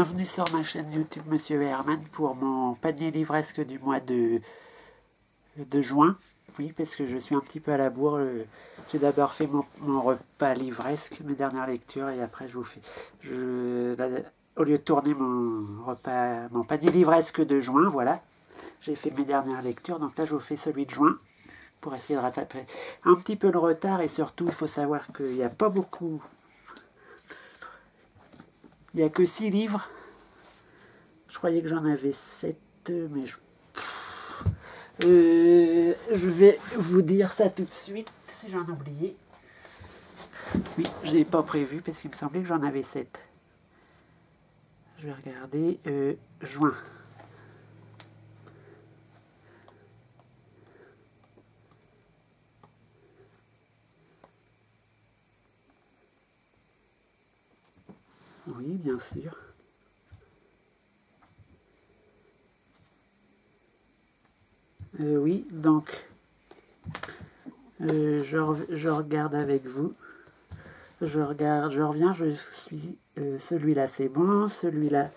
bienvenue sur ma chaîne YouTube Monsieur Herman pour mon panier livresque du mois de juin. Oui, parce que je suis un petit peu à la bourre. J'ai d'abord fait mon repas livresque, mes dernières lectures, et après je vous fais... au lieu de tourner mon panier livresque de juin, voilà, j'ai fait mes dernières lectures, donc là je vous fais celui de juin, pour essayer de rattraper un petit peu le retard, et surtout il faut savoir qu'il n'y a pas beaucoup... Il n'y a que 6 livres. Je croyais que j'en avais 7, mais je vais vous dire ça tout de suite, si j'en ai oublié. Oui, je n'ai pas prévu, parce qu'il me semblait que j'en avais 7. Je vais regarder. Juin. Oui, bien sûr. Oui, donc, je regarde avec vous. Je reviens, je suis... celui-là, c'est bon, celui-là...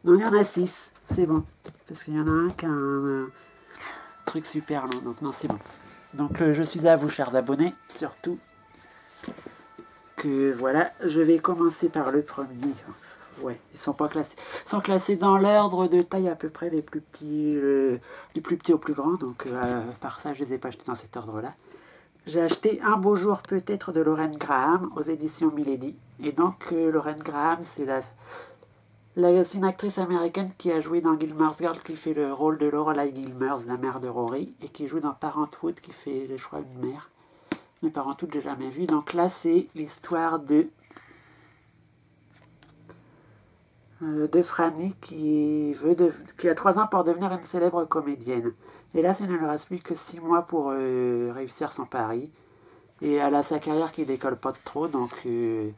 Non, il y en a 6, c'est bon. Parce qu'il y en a un qui a un truc super long, donc non, c'est bon. Donc, je suis à vous, chers abonnés, surtout que, voilà, je vais commencer par le premier. Ouais, ils sont pas classés. Ils sont classés dans l'ordre de taille à peu près les plus petits, du plus petit au plus grand. Donc, par ça, je les ai pas achetés dans cet ordre-là. J'ai acheté Un beau jour peut-être de Lauren Graham aux éditions Milady. Et donc, Lauren Graham, c'est c'est une actrice américaine qui a joué dans Gilmore's Girl, qui fait le rôle de Lorelai Gilmore, la mère de Rory, et qui joue dans Parenthood, qui fait, je crois, une mère. Mais Parenthood, j'ai jamais vu. Donc là, c'est l'histoire de Franny qui a 3 ans pour devenir une célèbre comédienne. Et là, ça ne lui reste plus que 6 mois pour réussir son pari. Et elle a sa carrière qui décolle pas trop, donc je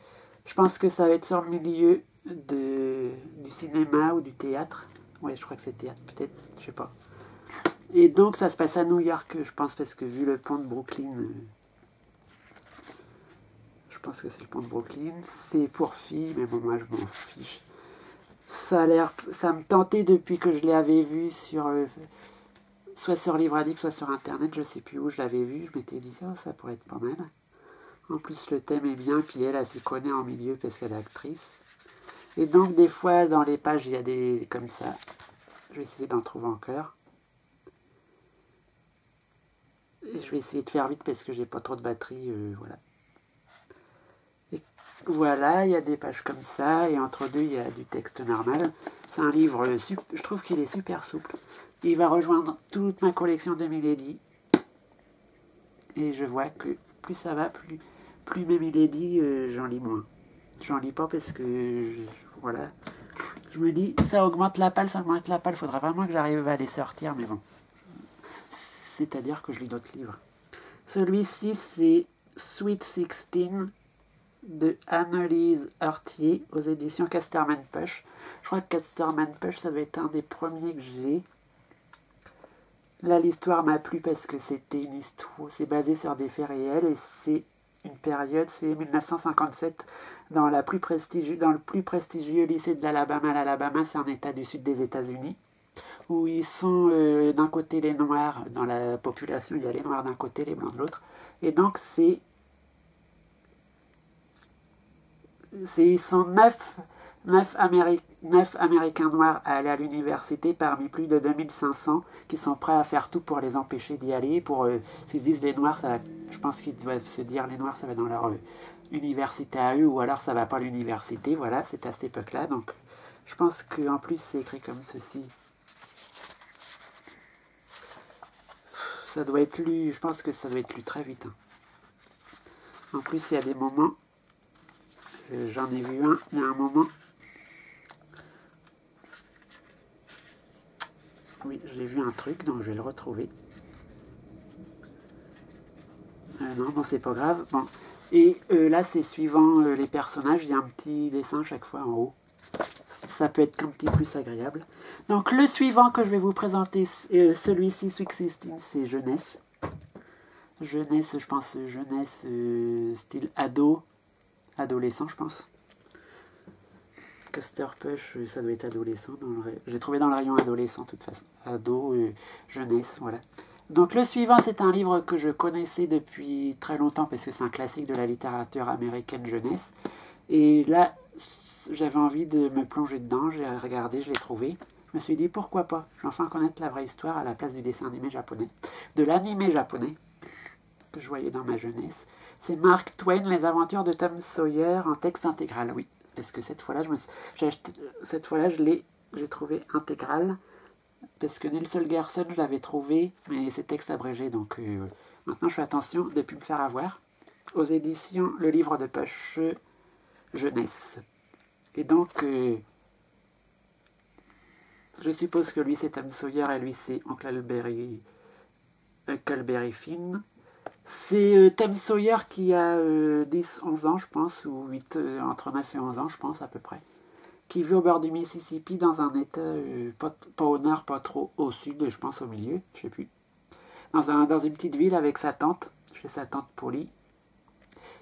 pense que ça va être sur le milieu du cinéma ou du théâtre. Ouais, je crois que c'est théâtre, peut-être, je sais pas. Et donc, ça se passe à New York, je pense, parce que vu le pont de Brooklyn, je pense que c'est le pont de Brooklyn. C'est pour filles, mais bon, moi, je m'en fiche. Ça me tentait depuis que je l'avais vu sur... soit sur Livre Addict, soit sur Internet, je sais plus où je l'avais vu. Je m'étais dit, oh, ça pourrait être pas mal. En plus, le thème est bien, puis elle s'y connaît en milieu parce qu'elle est actrice. Et donc, des fois, dans les pages, il y a des comme ça. Je vais essayer d'en trouver encore. Et je vais essayer de faire vite parce que j'ai pas trop de batterie, voilà. Et voilà, il y a des pages comme ça, et entre deux, il y a du texte normal. C'est un livre, je trouve qu'il est super souple. Il va rejoindre toute ma collection de Milady. Et je vois que plus ça va, plus mes Milady, j'en lis moins. J'en lis pas parce que, voilà. Je me dis, ça augmente la palle, il faudra vraiment que j'arrive à les sortir, mais bon. C'est-à-dire que je lis d'autres livres. Celui-ci, c'est Sweet 16 de Annelise Heurtier aux éditions Casterman Push. Je crois que Casterman Push, ça doit être un des premiers que j'ai. Là, l'histoire m'a plu parce que c'était une histoire, c'est basé sur des faits réels et c'est une période, c'est 1957, dans le plus prestigieux lycée de l'Alabama. L'Alabama, c'est un état du sud des États-Unis, où ils sont d'un côté les Noirs, dans la population, il y a les Noirs d'un côté, les Blancs de l'autre. Et donc, ils sont 9 Américains noirs à aller à l'université parmi plus de 2500 qui sont prêts à faire tout pour les empêcher d'y aller. S'ils se disent les Noirs, je pense qu'ils doivent se dire les Noirs, ça va dans leur université à eux, ou alors ça va pas à l'université. Voilà, c'est à cette époque-là. Donc, je pense qu'en plus, c'est écrit comme ceci. Ça doit être lu, je pense que ça doit être lu très vite. Hein. En plus, il y a des moments, j'en ai vu un, il y a un moment. Oui, j'ai vu un truc, donc je vais le retrouver. Non, bon, c'est pas grave. Bon. Et là, c'est suivant les personnages, il y a un petit dessin chaque fois en haut. Ça peut être un petit plus agréable. Donc, le suivant que je vais vous présenter, celui-ci, Sweet 16, c'est Jeunesse. jeunesse, je pense, jeunesse style ado, adolescent, je pense. Custer Push, ça doit être adolescent. J'ai trouvé dans le rayon adolescent, de toute façon. Ado, jeunesse, voilà. Donc le suivant, c'est un livre que je connaissais depuis très longtemps, parce que c'est un classique de la littérature américaine jeunesse. Et là, j'avais envie de me plonger dedans, j'ai regardé, je l'ai trouvé. Je me suis dit, pourquoi pas? Je vais enfin connaître la vraie histoire à la place du dessin animé japonais. De l'animé japonais, que je voyais dans ma jeunesse. C'est Mark Twain, Les aventures de Tom Sawyer, en texte intégral, oui. Parce que cette fois-là, j'ai trouvé intégral. Parce que Nils Holgersson, je l'avais trouvé, mais c'est texte abrégé. Donc maintenant, je fais attention de ne plus me faire avoir. Aux éditions Le Livre de Poche Jeunesse. Et donc, je suppose que lui, c'est Tom Sawyer et lui, c'est Huckleberry Finn. C'est Tom Sawyer qui a 10-11 ans, je pense, ou 8, entre 9 et 11 ans, je pense, à peu près. Qui vit au bord du Mississippi dans un état pas au nord, pas trop au sud, je pense au milieu, je sais plus. Dans une petite ville avec sa tante, chez sa tante Polly.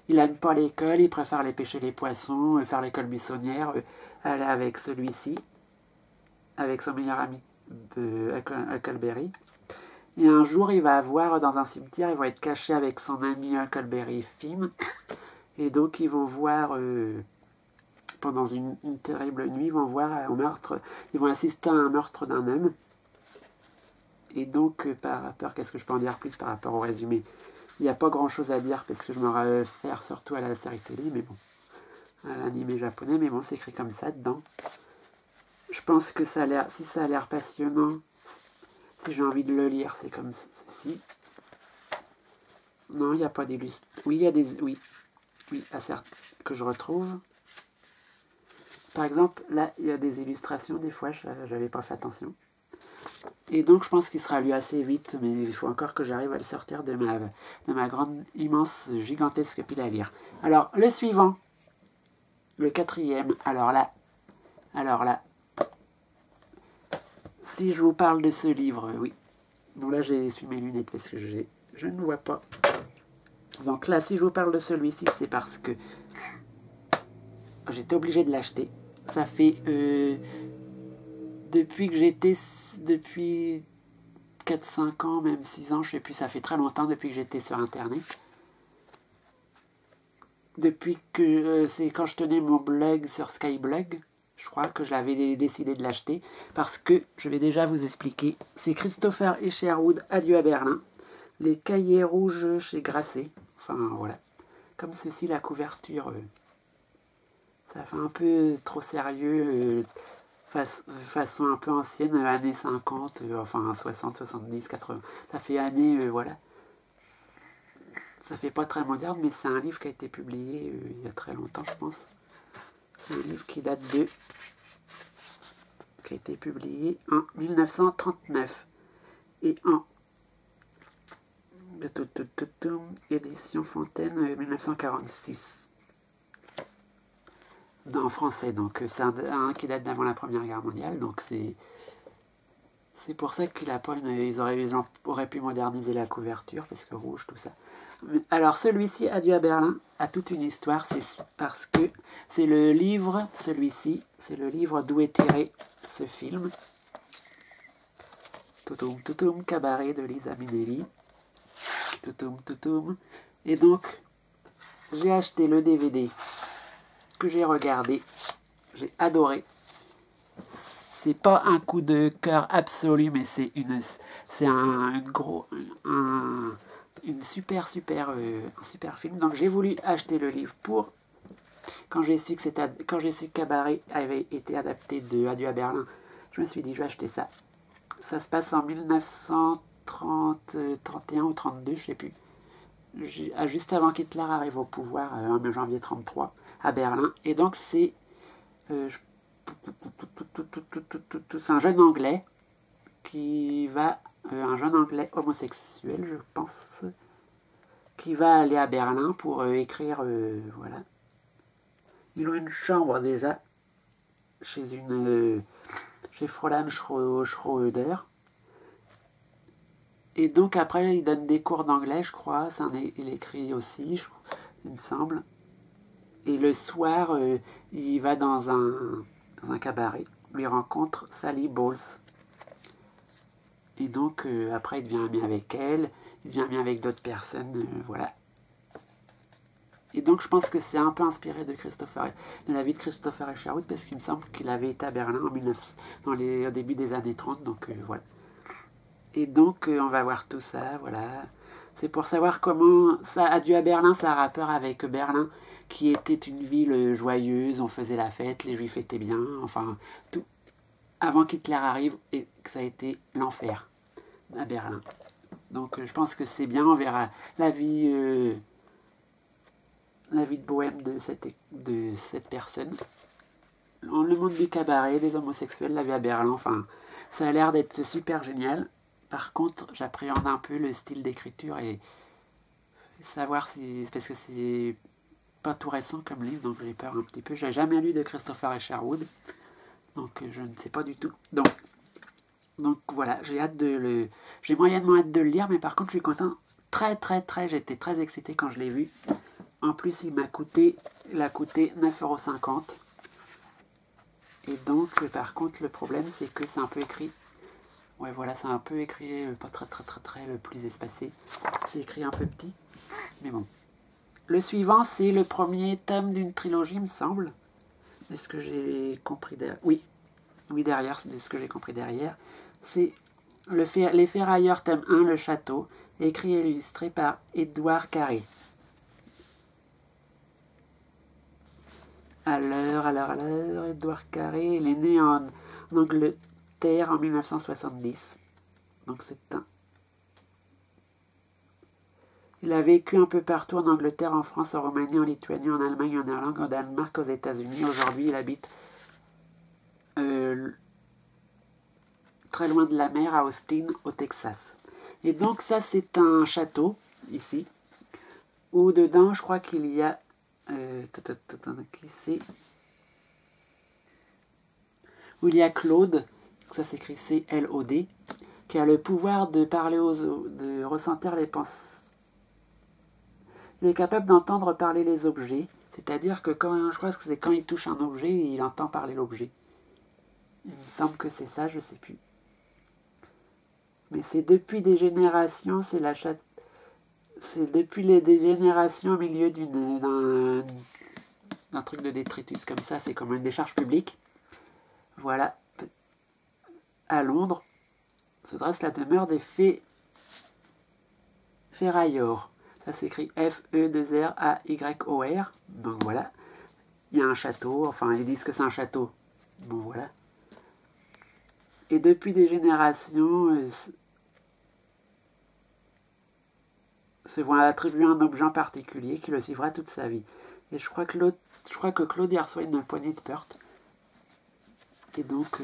Il n'aime pas l'école, il préfère aller pêcher les poissons, faire l'école buissonnière, aller avec celui-ci, avec son meilleur ami Huckleberry. Et un jour, il va voir dans un cimetière, il va être caché avec son ami Huckleberry Finn. Et donc, ils vont voir, pendant une terrible nuit, ils vont voir un meurtre, ils vont assister à un meurtre d'un homme. Et donc, par rapport, qu'est-ce que je peux en dire plus par rapport au résumé? Il n'y a pas grand-chose à dire parce que je me réfère surtout à la série télé, mais bon, à l'animé japonais, mais bon, c'est écrit comme ça dedans. Je pense que ça a l'air, si ça a l'air passionnant, si j'ai envie de le lire, c'est comme ceci. Non, il n'y a pas d'illustration. Oui, il y a des... Oui, certes, que je retrouve. Par exemple, là, il y a des illustrations, des fois, je n'avais pas fait attention. Et donc, je pense qu'il sera lu assez vite, mais il faut encore que j'arrive à le sortir de ma grande, immense, gigantesque pile à lire. Alors, le suivant, le 4e, alors là, si je vous parle de ce livre, oui. Bon, là, j'ai essuyé mes lunettes parce que je ne vois pas. Donc là, si je vous parle de celui-ci, c'est parce que j'étais obligé de l'acheter. Ça fait depuis 4-5 ans, même 6 ans, je sais plus, ça fait très longtemps depuis que j'étais sur Internet. Depuis que c'est quand je tenais mon blog sur Skyblog, je crois que je l'avais décidé de l'acheter, parce que, je vais déjà vous expliquer, c'est Christopher et Sherwood, Adieu à Berlin, les cahiers rouges chez Grasset, enfin voilà, comme ceci, la couverture, ça fait un peu trop sérieux, façon un peu ancienne, années 50, enfin 60, 70, 80, ça fait années, voilà. Ça fait pas très moderne, mais c'est un livre qui a été publié il y a très longtemps, je pense. C'est un livre qui date qui a été publié en 1939. Et en édition Fontaine 1946. En français, donc c'est un qui date d'avant la Première Guerre mondiale, donc c'est pour ça qu'ils auraient pu moderniser la couverture, parce que rouge, tout ça. Alors celui-ci, Adieu à Berlin, a toute une histoire, c'est parce que c'est le livre, celui-ci, c'est le livre d'où est tiré ce film. Toutoum, toutoum, cabaret de Lisa Minnelli. Toutoum, toutoum. Et donc, j'ai acheté le DVD que j'ai regardé, j'ai adoré. C'est pas un coup de cœur absolu, mais c'est un super film. Donc j'ai voulu acheter le livre pour quand j'ai su que Cabaret avait été adapté de Adieu à Berlin, je me suis dit je vais acheter ça. Ça se passe en 1931 ou 32, je sais plus. Juste avant qu'Hitler arrive au pouvoir, en janvier 1933, à Berlin. Et donc c'est un jeune Anglais un jeune Anglais homosexuel, je pense, qui va aller à Berlin pour écrire, voilà. Il a une chambre déjà chez Fräulein Schröder. Et donc après, il donne des cours d'anglais, je crois. Il écrit aussi, il me semble. Et le soir, il va dans un cabaret. Il rencontre Sally Bowles. Et donc, après, il devient ami avec elle. Il devient ami avec d'autres personnes. Voilà. Et donc, je pense que c'est un peu inspiré de la vie de Christopher Isherwood, parce qu'il me semble qu'il avait été à Berlin au début des années 30. Donc, voilà. Et donc, on va voir tout ça, voilà. C'est pour savoir comment ça a dû à Berlin, ça a rapport avec Berlin, qui était une ville joyeuse, on faisait la fête, les juifs étaient bien, enfin, tout. Avant qu'Hitler arrive, et que ça a été l'enfer à Berlin. Donc, je pense que c'est bien, on verra la vie de bohème de cette personne. Le monde du cabaret, les homosexuels, la vie à Berlin, enfin, ça a l'air d'être super génial. Par contre, j'appréhende un peu le style d'écriture et savoir si... Parce que c'est pas tout récent comme livre, donc j'ai peur un petit peu. J'ai jamais lu de Christopher Isherwood, donc je ne sais pas du tout. Donc voilà, j'ai moyennement hâte de le lire, mais par contre je suis content. J'étais très excité quand je l'ai vu. En plus, il a coûté 9,50 €. Et donc, par contre, le problème, c'est que c'est un peu écrit... Ouais, voilà, c'est un peu écrit, pas très le plus espacé. C'est écrit un peu petit, mais bon. Le suivant, c'est le premier tome d'une trilogie, il me semble. De ce que j'ai compris derrière. Oui, derrière, de ce que j'ai compris derrière. C'est Les Ferrailleurs, tome 1, Le Château, écrit et illustré par Édouard Carré. Alors, Édouard Carré, il est né en Angleterre en 1970. Donc c'est un... Il a vécu un peu partout en Angleterre, en France, en Roumanie, en Lituanie, en Allemagne, en Irlande, en Danemark, aux États-Unis. Aujourd'hui, il habite très loin de la mer, à Austin, au Texas. Et donc ça, c'est un château, ici, où dedans, je crois qu'il y a... où il y a Claude, ça s'écrit C-L-O-D, qui a le pouvoir de parler de ressentir les pensées. Il est capable d'entendre parler les objets, c'est-à-dire que je crois que c'est quand il touche un objet, il entend parler l'objet. Il me semble que c'est ça, je ne sais plus. Mais c'est depuis des générations, c'est depuis des générations au milieu d'un truc de détritus comme ça, c'est comme une décharge publique. Voilà, à Londres, se dresse la demeure des Ferrailleurs. Ça s'écrit F-E-2-R-A-Y-O-R. Donc voilà, il y a un château, enfin ils disent que c'est un château. Bon voilà. Et depuis des générations, se voit attribuer un objet en particulier qui le suivra toute sa vie. Et je crois que Claude y reçoit une poignée de porte. Et donc,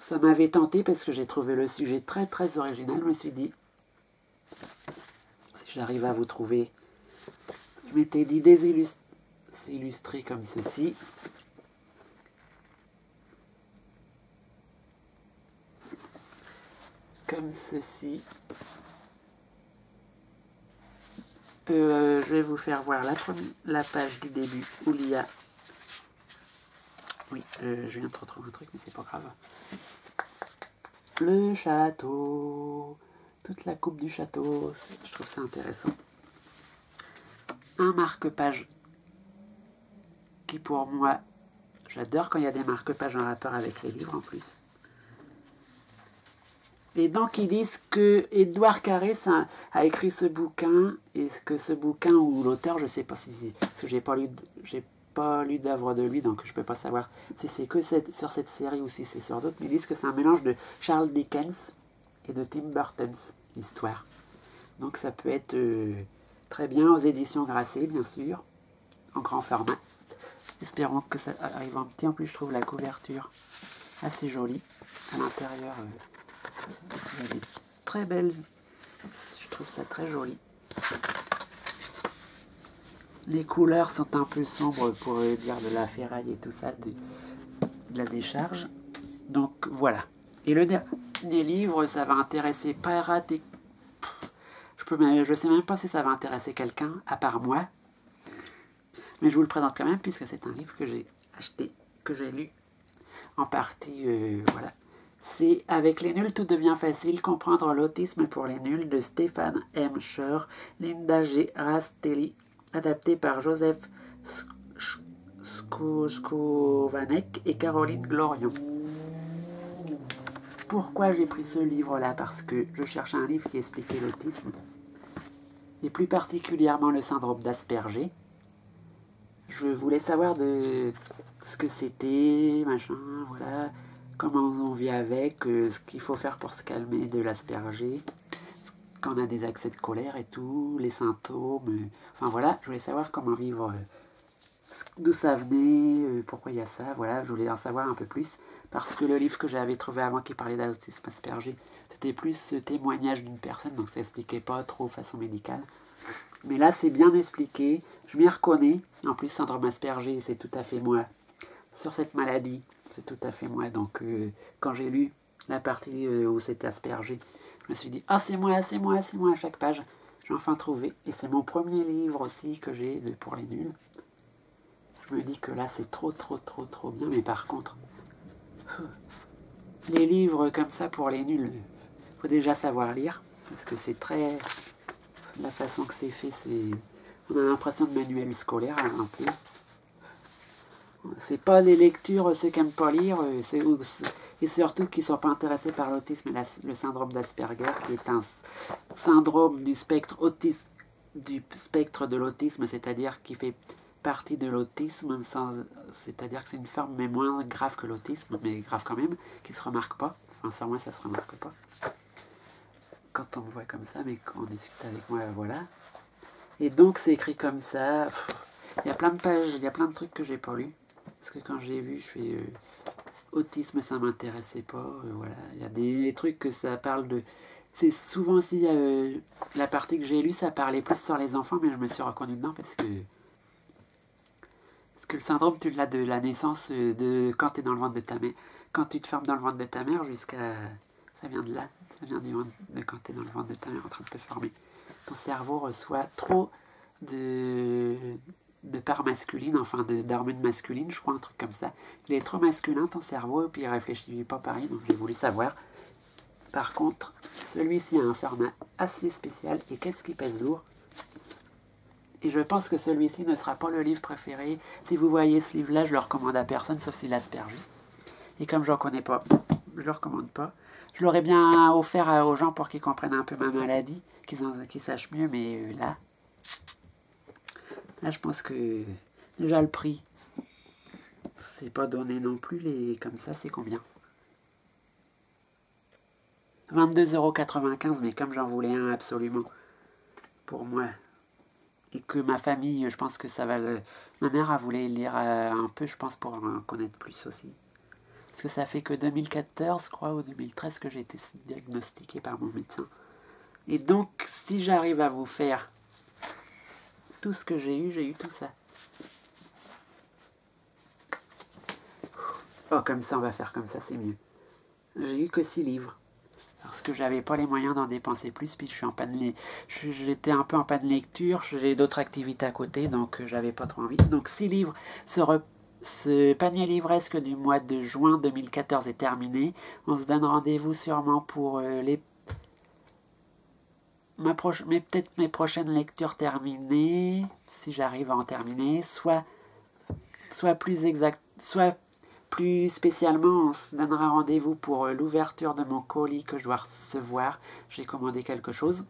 ça m'avait tenté parce que j'ai trouvé le sujet très original. Je me suis dit, si j'arrive à vous trouver, je m'étais dit c'est illustré comme ceci. Comme ceci. Je vais vous faire voir la page du début où il y a... Oui, je viens de retrouver un truc, mais c'est pas grave. Le château, toute la coupe du château, je trouve ça intéressant. Un marque-page qui pour moi, j'adore quand il y a des marque-pages en rapport avec les livres en plus. Et donc ils disent que Édouard Carré a écrit ce bouquin, et que ce bouquin ou l'auteur, je sais pas si parce que j'ai pas lu d'œuvre de lui, donc je peux pas savoir si c'est que sur cette série ou si c'est sur d'autres, mais ils disent que c'est un mélange de Charles Dickens et de Tim Burton's l'histoire. Donc ça peut être très bien aux éditions Grasset, bien sûr, en grand format. Espérons que ça arrive en petit. En plus, je trouve la couverture assez jolie. À l'intérieur, il y a des très belles... Je trouve ça très joli. Les couleurs sont un peu sombres pour dire de la ferraille et tout ça, de la décharge. Donc voilà. Et le dernier livre, ça va intéresser je sais même pas si ça va intéresser quelqu'un, à part moi. Mais je vous le présente quand même, puisque c'est un livre que j'ai acheté, que j'ai lu en partie, voilà. C'est « Avec les nuls, tout devient facile. Comprendre l'autisme pour les nuls » de Stéphane M. Scheur, Linda G. Rastelli, adapté par Joseph Skovanec et Caroline Glorion. Pourquoi j'ai pris ce livre-là? Parce que je cherchais un livre qui expliquait l'autisme, et plus particulièrement le syndrome d'Asperger. Je voulais savoir de ce que c'était, machin, voilà, comment on vit avec, ce qu'il faut faire pour se calmer de l'Asperger, quand on a des accès de colère et tout, les symptômes, enfin voilà, je voulais savoir comment vivre, d'où ça venait, pourquoi il y a ça, voilà, je voulais en savoir un peu plus, parce que le livre que j'avais trouvé avant qui parlait d'autisme Asperger, c'était plus ce témoignage d'une personne, donc ça expliquait pas trop façon médicale. Mais là, c'est bien expliqué, je m'y reconnais. En plus, syndrome Asperger, c'est tout à fait moi. Sur cette maladie, c'est tout à fait moi. Donc, quand j'ai lu la partie où c'était Asperger, je me suis dit « Ah, c'est moi, c'est moi, c'est moi » à chaque page. J'ai enfin trouvé. Et c'est mon premier livre aussi que j'ai pour les nuls. Je me dis que là, c'est trop bien. Mais par contre, les livres comme ça pour les nuls, il faut déjà savoir lire. Parce que c'est très... La façon que c'est fait, on a l'impression de manuel scolaire, un peu. C'est pas les lectures, ceux qui n'aiment pas lire, et surtout qui ne sont pas intéressés par l'autisme et le syndrome d'Asperger, qui est un syndrome du spectre de l'autisme, c'est-à-dire qui fait partie de l'autisme, c'est-à-dire que c'est une forme mais moins grave que l'autisme, mais grave quand même, qui ne se remarque pas. Enfin, sur moi, ça ne se remarque pas. Quand on me voit comme ça, mais quand on discute avec moi, voilà. Et donc, c'est écrit comme ça. Il y a plein de pages, il y a plein de trucs que j'ai pas lus. Parce que quand j'ai vu, je fais autisme, ça m'intéressait pas. Voilà. Il y a des trucs que ça parle de... C'est souvent aussi la partie que j'ai lue, ça parlait plus sur les enfants, mais je me suis reconnu dedans parce que le syndrome, tu l'as de la naissance, de quand tu es dans le ventre de ta mère. Quand tu te formes dans le ventre de ta mère jusqu'à... Ça vient de là. Ça vient de quand tu es dans le ventre de ta mère en train de te former. Ton cerveau reçoit trop de parts masculines, enfin d'hormones masculines, je crois, un truc comme ça. Il est trop masculin, ton cerveau, et puis il réfléchit pas pareil, donc j'ai voulu savoir. Par contre, celui-ci a un format assez spécial, et qu'est-ce qui pèse lourd? Et je pense que celui-ci ne sera pas le livre préféré. Si vous voyez ce livre-là, je le recommande à personne, sauf s'il l'Asperger. Et comme je n'en connais pas, je ne le recommande pas. Je l'aurais bien offert aux gens pour qu'ils comprennent un peu ma maladie, qu'ils sachent mieux, mais là, je pense que déjà le prix, c'est pas donné non plus, comme ça, c'est combien? 22,95 €, mais comme j'en voulais un absolument pour moi, et que ma famille, je pense que ça va ma mère a voulu lire un peu, je pense, pour en connaître plus aussi. Parce que ça fait que 2014, je crois, ou 2013 que j'ai été diagnostiqué par mon médecin. Et donc, si j'arrive à vous faire tout ce que j'ai eu tout ça. Oh, comme ça, on va faire comme ça, c'est mieux. J'ai eu que 6 livres. Parce que j'avais pas les moyens d'en dépenser plus, puis j'étais un peu en panne de lecture, j'ai d'autres activités à côté, donc j'avais pas trop envie. Donc 6 livres, ce panier livresque du mois de juin 2014 est terminé. On se donne rendez-vous sûrement pour peut-être mes prochaines lectures terminées, si j'arrive à en terminer, soit plus spécialement, on se donnera rendez-vous pour l'ouverture de mon colis que je dois recevoir. J'ai commandé quelque chose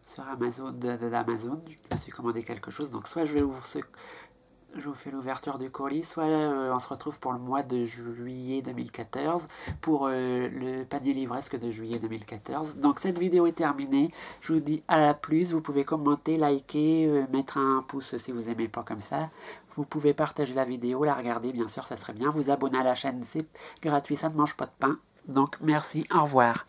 sur Amazon, d'Amazon. Je me suis commandé quelque chose, donc soit je vous fais l'ouverture du colis, soit on se retrouve pour le mois de juillet 2014, pour le panier livresque de juillet 2014. Donc cette vidéo est terminée, je vous dis à la plus, vous pouvez commenter, liker, mettre un pouce si vous n'aimez pas comme ça. Vous pouvez partager la vidéo, la regarder, bien sûr, ça serait bien. Vous abonner à la chaîne, c'est gratuit, ça ne mange pas de pain. Donc merci, au revoir.